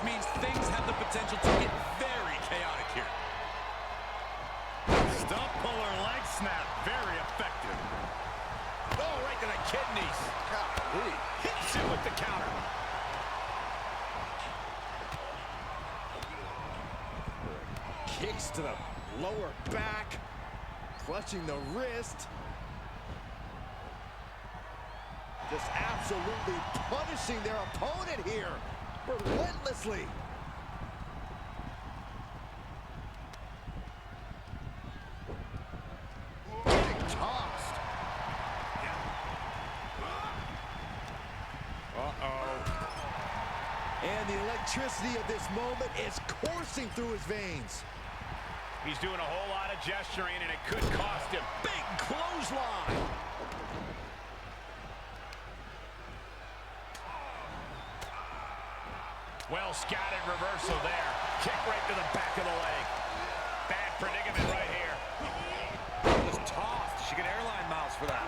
means things have the potential to get very chaotic here. Stump puller leg snap, very effective. Oh, right to the kidneys. Golly. Hits him with the counter. Kicks to the lower back, clutching the wrist. Just absolutely punishing their opponent here, relentlessly. Getting tossed. Uh-oh. And the electricity of this moment is coursing through his veins. He's doing a whole lot of gesturing, and it could cost him. Big clothesline. Well scattered reversal there. Kick right to the back of the leg. Bad predicament right here. Just tossed. She get airline miles for that.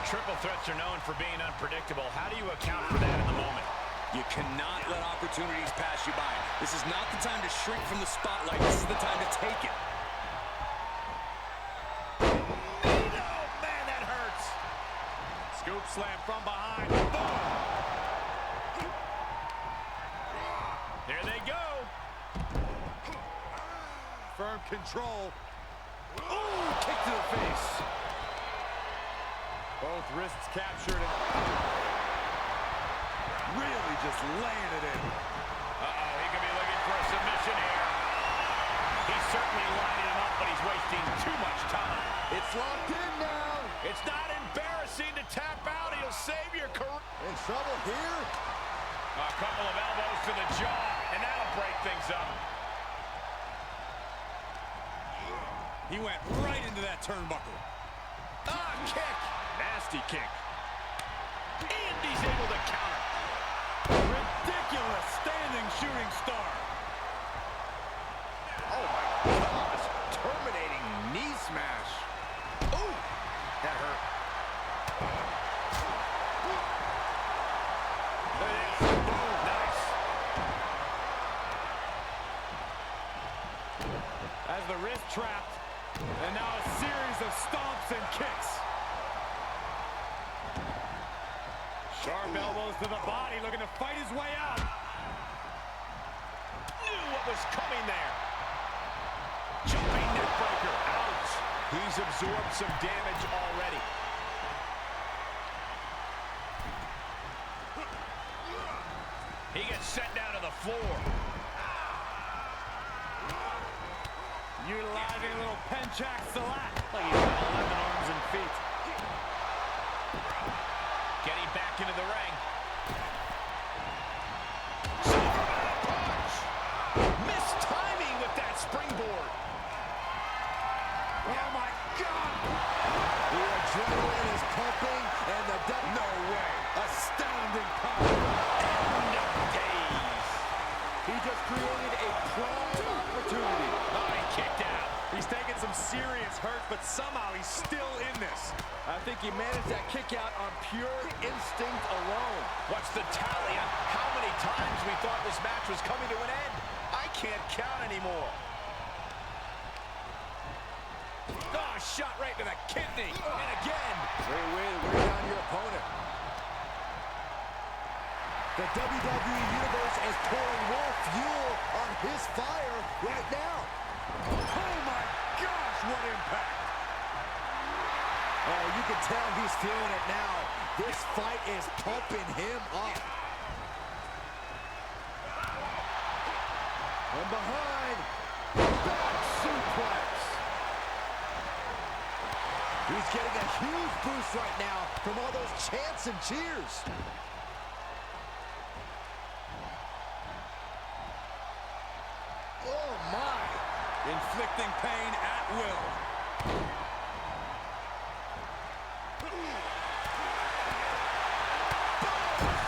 Triple threats are known for being unpredictable. How do you account for that in the moment? You cannot let opportunities pass you by. This is not the time to shrink from the spotlight. This is the time to take it. No, man, that hurts. Scoop slam from behind. Boom! There they go. Firm control. Ooh, kick to the face. Both wrists captured. Really just laying it in. Uh-oh, he could be looking for a submission here. He's certainly lining him up, but he's wasting too much time. It's locked in now. It's not embarrassing to tap out. He'll save your career. In trouble here. A couple of elbows to the jaw, and that'll break things up. He went right into that turnbuckle. Ah, kick. Nasty kick. And he's able to counter. Ridiculous standing shooting star. Oh my gosh. Terminating knee smash. Ooh, that hurt. Nice. As the wrist trapped, and now a series of stomps and kicks. Sharp elbows to the body, looking to fight his way out. Knew what was coming there. Jumping neck breaker. Ouch. He's absorbed some damage already. He gets sent down to the floor. Utilizing a little penchak salat. Like he's got 11 arms and feet. Getting back into the ring. Punch! Missed timing with that springboard. Oh my God! The adrenaline is pumping, and the no way! Astounding power! End of days. He just created a prime opportunity. Oh, he kicked out. He's taking some serious hurt, but somehow he's still in this. I think he managed that kick out on pure instinct alone. What's the tally on how many times we thought this match was coming to an end? I can't count anymore. Oh, shot right to the kidney. And again. Great way to wear down your opponent. The WWE Universe is pouring more fuel on his fire right now. Oh my gosh, what impact! Oh, you can tell he's feeling it now. This fight is pumping him up. From behind, back suplex. He's getting a huge boost right now from all those chants and cheers. Oh my! Inflicting pain at will.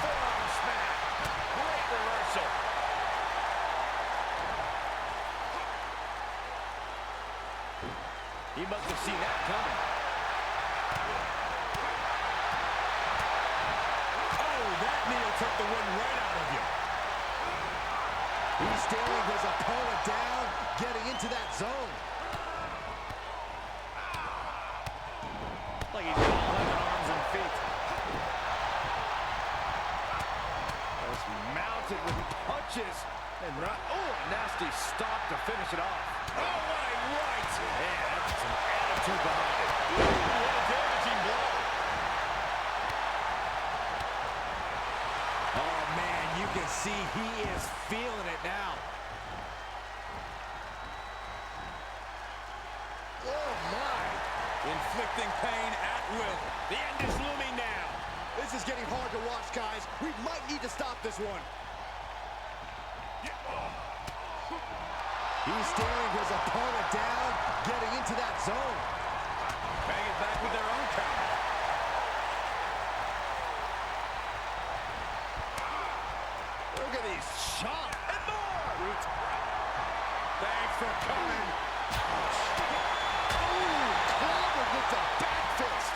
Forearm smack. Great reversal. He must have seen that coming. Oh, that knee will take the wind right out of you. He's staring his opponent down, getting into that zone. Like he's got 11 arms and feet. Just mounted with punches. And oh, a nasty stop to finish it off. Oh, what a right! Yeah, that's some attitude behind it. Ooh, what a damaging blow. Oh, man, you can see he is feeling it now. Oh, my. Inflicting pain at will. The end is looming now. This is getting hard to watch, guys. We might need to stop this one. He's staring his opponent down, getting into that zone. Bang it back with their own counter. Look at these shots. And more! Thanks for coming. Ooh, clobbered with the back fist.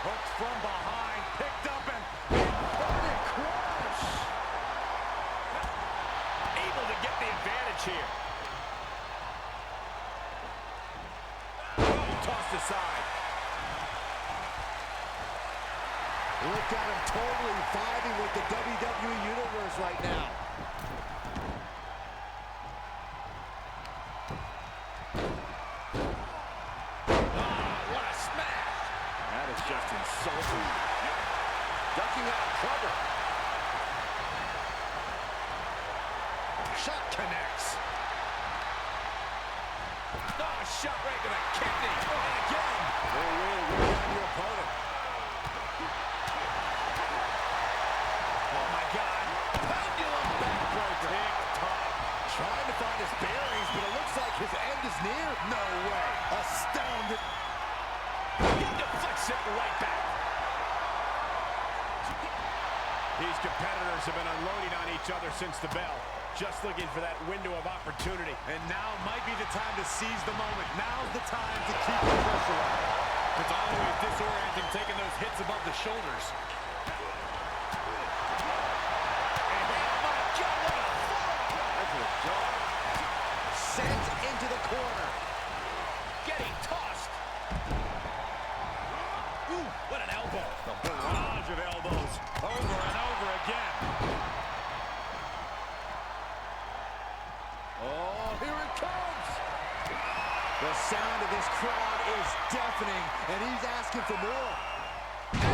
Hooked from behind, picked up and Inverted crush. able to get the advantage here. Tossed aside. Look at him totally vibing with the WWE Universe right now. What a smash! That is just insulting. Ducking out of trouble. Shot connects. Oh, shot right to the kidney. And again. They're really wearing on your opponent. Oh, my God. Pendulum backbreaker. Tick-tock. Trying to find his bearings, but it looks like his end is near. No way. Astounded. He deflects it right back. These competitors have been unloading on each other since the bell. Just looking for that window of opportunity. And now might be the time to seize the moment. Now's the time to keep the pressure on. It's always disorienting taking those hits above the shoulders. And oh my God, what a fall! That's a jaw. Sent into the corner. Getting tossed. Ooh, what an elbow. The barrage of elbows over and over again. Oh, here it comes. The sound of this crowd is deafening, and he's asking for more. Hey!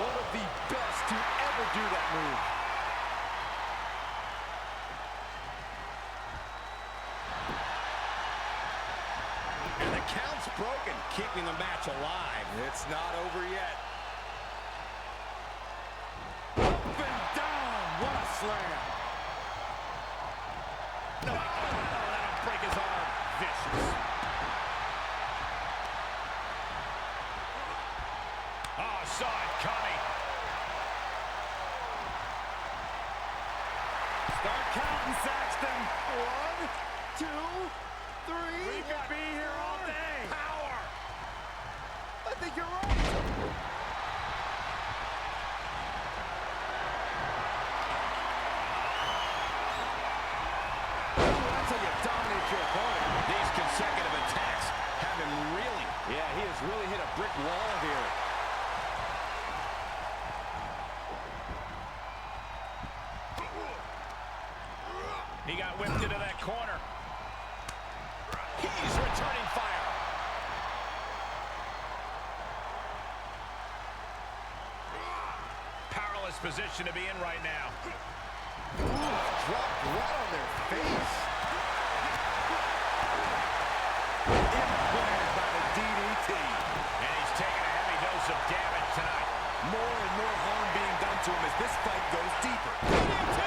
One of the best to ever do that move. And the count's broken, keeping the match alive. It's not over yet. Up and down, what a slam. No, that'll break his arm. Vicious. Oh, saw it coming. Start counting, Saxton. 1, 2, 3. We could be here all day. Power. I think you're right. That's how you dominate your opponent. These consecutive attacks have him reeling. Yeah, he has really hit a brick wall here. He got whipped into that corner. He's returning fire. Powerless position to be in right now. Ooh, dropped right on their face. Implanted by the DDT. And he's taking a heavy dose of damage tonight. More and more harm being done to him as this fight goes deeper. DDT!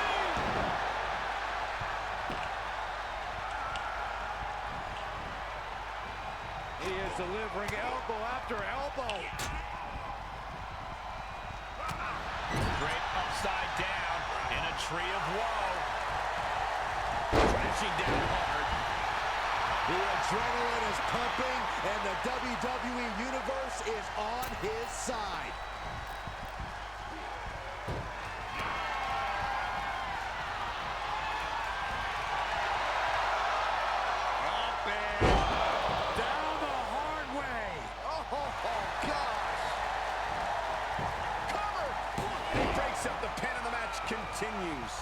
He is delivering elbow after elbow. Great upside down in a tree of woe. Crashing down hard. The adrenaline is pumping, and the WWE Universe is on his side. And he breaks up the pin and the match continues.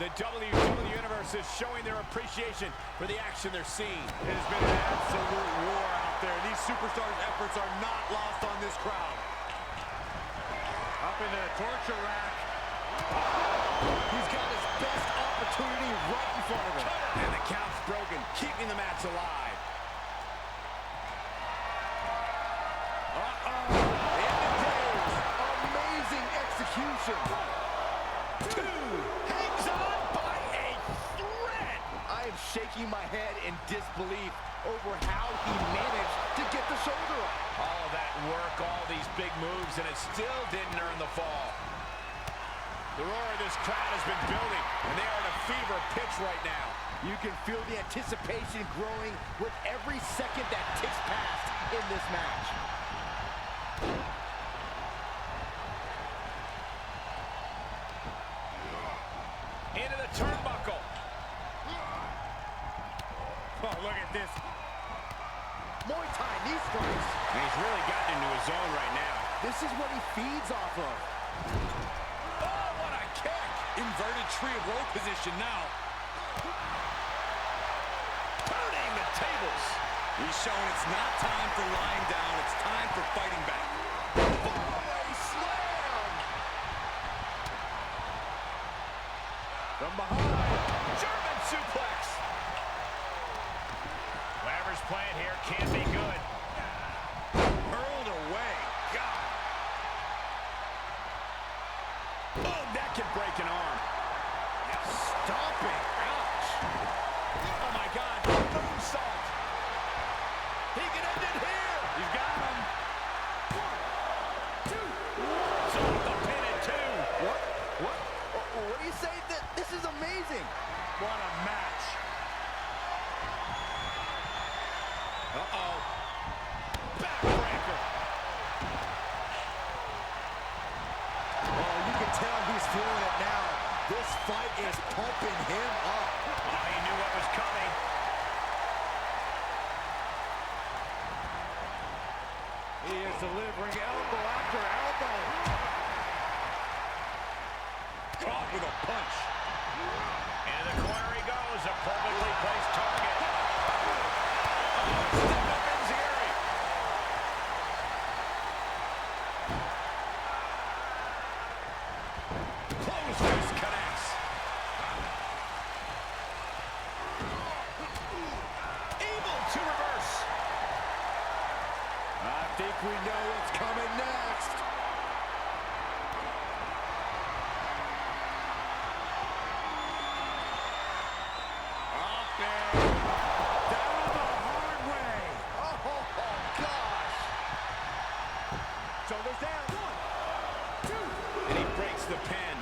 The WWE Universe is showing their appreciation for the action they're seeing. It has been an absolute war out there. These superstars' efforts are not lost on this crowd. Up into the torture rack. He's got his best opportunity right in front of him. And the count's broken, keeping the match alive. Uh-oh. In the cage. Amazing execution. 2. Hangs on by a thread. I am shaking my head in disbelief over how he managed to get the shoulder up. All of that work, all these big moves, and it still didn't earn the fall. The roar of this crowd has been building, and they are at a fever pitch right now. You can feel the anticipation growing with every second that ticks past in this match. Into the turnbuckle. Oh, look at this. Muay Thai knee strikes. And he's really gotten into his zone right now. This is what he feeds off of. Oh, what a kick! Inverted tree of woe position now. Turning the tables. He's showing it's not time for lying down. It's time for fighting back. Fallaway slam! From behind. German suplex. Whatever's playing here can't be good. Hurled away. God. Oh, that can break an arm. Stomping. Ouch. Oh, my God. Moonsault. He can end it here. He's got him. 1, 2. So the pin at 2. What do you say? This is amazing. What a match. Uh-oh. Backbreaker. Oh, you can tell he's feeling it now. This fight is pumping him up. Oh, he knew what was coming. He is delivering elbow after elbow. Caught with a punch. Into the corner he goes. A perfectly placed target. Oh, step up Enziguri. Close fist connects. Able to reverse. I think we know what's coming next. Up and down the hard way. Oh, gosh. Shoulders down. 1, 2. And he breaks the pin.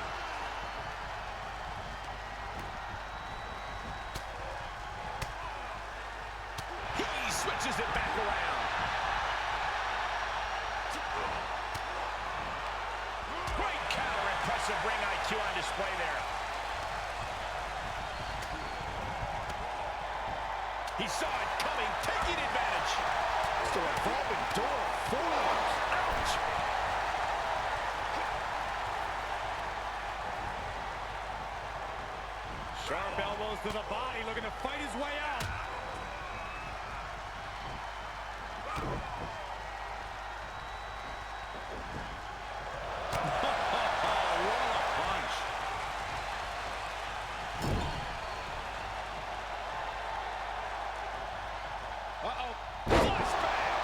He switches it back around. Great counter, impressive ring IQ on display there. He saw it coming, taking advantage. It's a revolving door of forearms. Ouch! Sharp elbows to the body, looking to fight his way out. What a punch. Uh-oh. Flashback!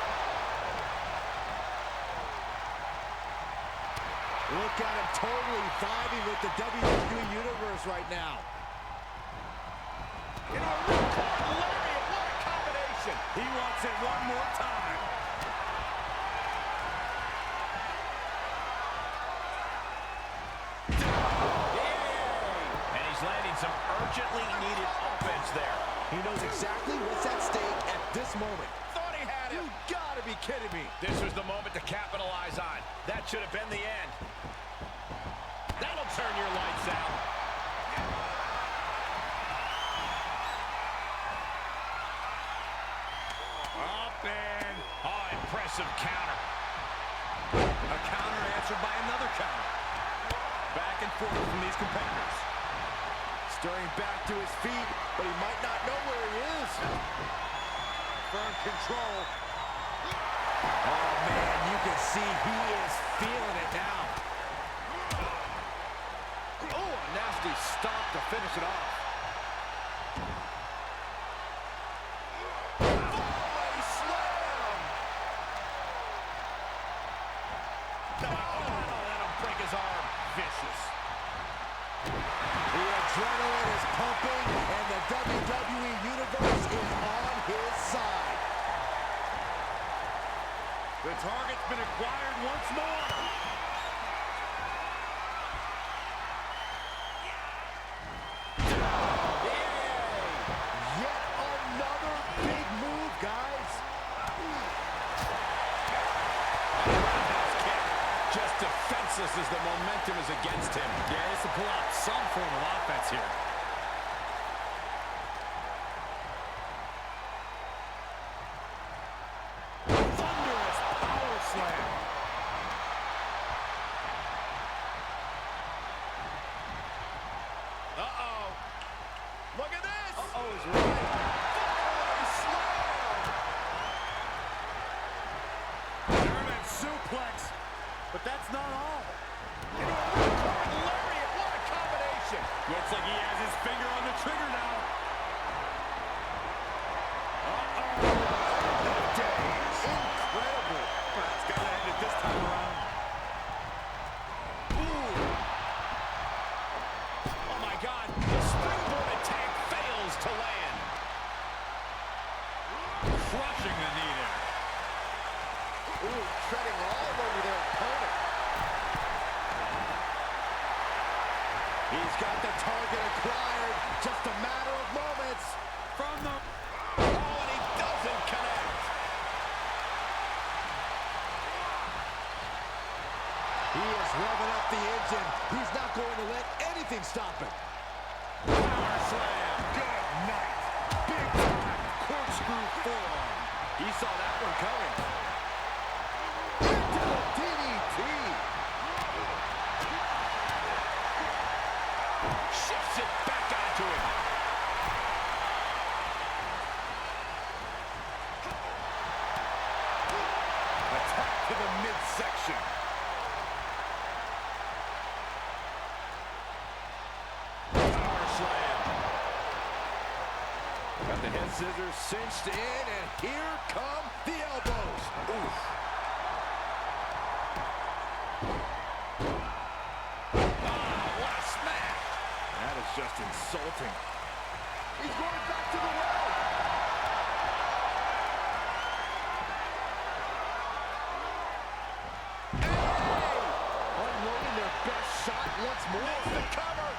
Look at him totally vibing with the WWE Universe right now. Into a ripcord lariat. What a combination! He wants it one more time. And he's landing some urgently needed offense there. He knows exactly what's at stake at this moment. Thought he had him. You gotta be kidding me. This was the moment to capitalize on. That should have been the end. That'll turn your lights out. And, oh, impressive counter. A counter answered by another counter. Back and forth from these competitors. Stirring back to his feet, but he might not know where he is. Firm control. Oh, man, you can see he is feeling it now. Oh, a nasty stop to finish it off. Oh, a slam! No, let him break his arm. Vicious. The adrenaline is pumping, and the WWE Universe is on his side. The target's been acquired once more. Yet another big move, guys. Just defenseless as the momentum is against him. Yeah, he has to pull out some form of offense here. Thunderous power slam. Uh-oh. Look at this. Uh-oh is right. Thunderous slam. German suplex. But that's not all. Into a ripcord lariat. What a combination. Looks like he has his finger on the trigger now. Uh-oh. Incredible. That's got to end it this time around. Ooh. Oh, my God. The springboard attack fails to land. Crushing the knee there. Ooh, treading all over their opponent. He's got the target acquired. Just a matter of moments. From the... Oh, and he doesn't connect. He is revving up the engine. He's not going to let anything stop him. Power slam. Good night. Big time corkscrew forearm. He saw that one coming. Into the DDT. Shifts it back onto him. Attack to the midsection. Power slam. Got the head scissors cinched in, and here come the elbows. Oof. What a smash. That is just insulting. He's going back to the well. Hey! Unloading their best shot once more. The cover.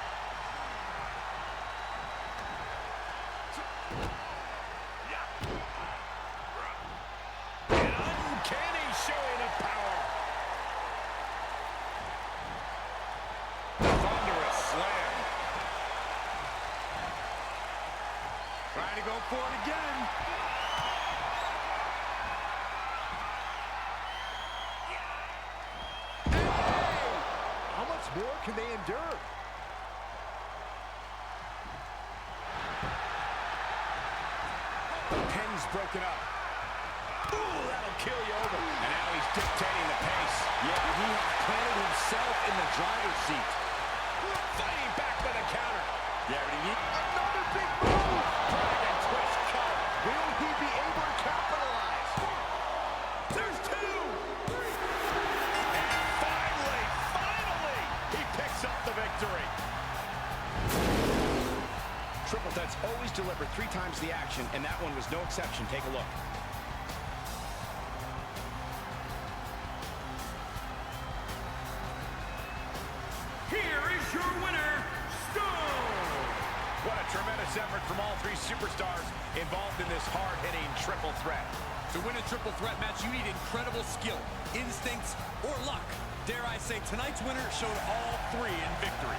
An uncanny showing of power. Thunderous slam. Trying to go for it again. Hey! How much more can they endure? The pin's broken up. Ooh, that'll kill you over. And now he's dictating the pace. Yeah, he has planted himself in the driver's seat. Fighting back with a counter. Yeah, but he needs Another big move. Dragon twist cover. Will he be able to capitalize? There's two. And finally, he picks up the victory. Triple Threat's always delivered 3 times the action, and that one was no exception. Take a look. Here is your winner, Stone. What a tremendous effort from all 3 superstars involved in this hard-hitting triple threat. To win a triple threat match, you need incredible skill, instincts, or luck. Dare I say, tonight's winner showed all 3 in victory.